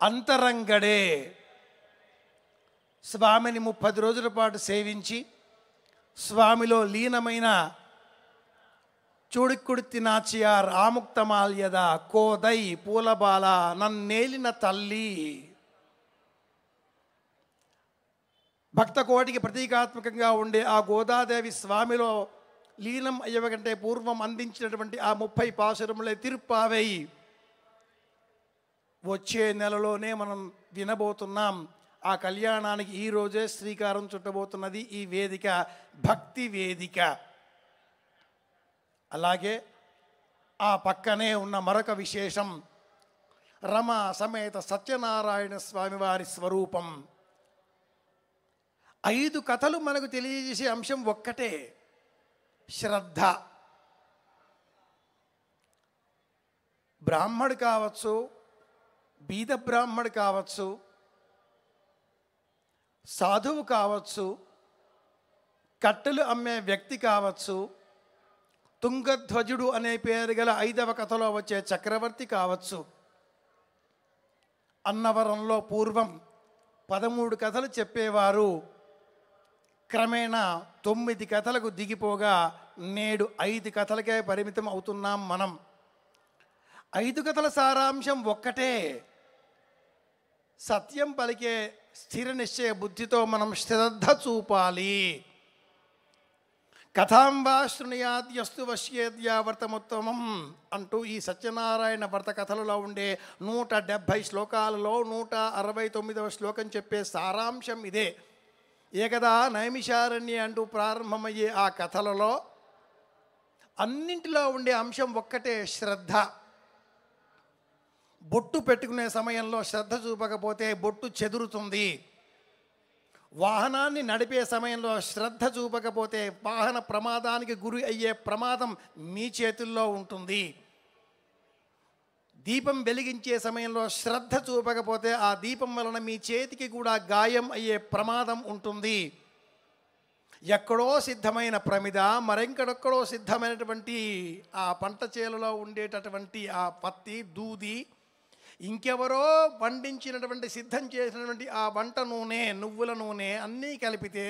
అంతరంగడే స్వామిని 30 రోజుల పాటు సేవించి స్వామిలో లీనమైన చూడిక్కుడితి నాచియార్ ఆముక్తమాల్యద కోదై పూలబాల నన్నేలిన తల్లి. భక్త కోటికి ప్రతీకాత్మకంగా ఉండే ఆ గోదాదేవి స్వామిలో లీనం అయ్యకంటే పూర్వం అందించినటువంటి ఆ 30 పాసురములే తిరుప్పావై వచ్చే నెలలోనే మనం వినబోతున్నాం. ఆ కళ్యాణానికి ఈరోజే శ్రీకారం చుట్టబోతున్నది ఈ వేదిక, భక్తి వేదిక. అలాగే ఆ పక్కనే ఉన్న మరొక విశేషం, రమా సమేత సత్యనారాయణ స్వామివారి స్వరూపం. 5 కథలు మనకు తెలియజేసే అంశం ఒక్కటే, శ్రద్ధ. బ్రాహ్మడు కావచ్చు, బీద బ్రాహ్మడు కావచ్చు, సాధువు కావచ్చు, కట్టెలు అమ్మే వ్యక్తి కావచ్చు, తుంగధ్వజుడు అనే పేరు గల 5వ కథలో వచ్చే చక్రవర్తి కావచ్చు. అన్నవరంలో పూర్వం 13 కథలు చెప్పేవారు. క్రమేణా 9 కథలకు దిగిపోగా నేడు 5 కథలకే పరిమితం అవుతున్నాం మనం. 5 కథల సారాంశం ఒక్కటే, సత్యం పలికే స్థిర నిశ్చయ బుద్ధితో మనం శ్రద్ధ చూపాలి. కథాం వా శృణుయాద్యస్తు వశ్యేద్యావర్తముత్తమం అంటూ ఈ సత్యనారాయణ వ్రత కథలలో ఉండే 170 శ్లోకాలలో 169వ శ్లోకం చెప్పే సారాంశం ఇదే. ఏకదా నైమిషారణ్య అంటూ ప్రారంభమయ్యే ఆ కథలలో అన్నింటిలో ఉండే అంశం ఒక్కటే, శ్రద్ధ. బొట్టు పెట్టుకునే సమయంలో శ్రద్ధ చూపకపోతే బొట్టు చెదురుతుంది. వాహనాన్ని నడిపే సమయంలో శ్రద్ధ చూపకపోతే వాహన ప్రమాదానికి గురి అయ్యే ప్రమాదం మీ చేతుల్లో ఉంటుంది. దీపం వెలిగించే సమయంలో శ్రద్ధ చూపకపోతే ఆ దీపం వలన మీ చేతికి కూడా గాయం అయ్యే ప్రమాదం ఉంటుంది. ఎక్కడో సిద్ధమైన ప్రమిద, మరెంకడెక్కడో సిద్ధమైనటువంటి ఆ పంట చేలలో ఉండేటటువంటి ఆ పత్తి, దూది, ఇంకెవరో వండించినటువంటి సిద్ధం చేసినటువంటి ఆ వంట నూనె, నువ్వుల నూనె అన్నీ కలిపితే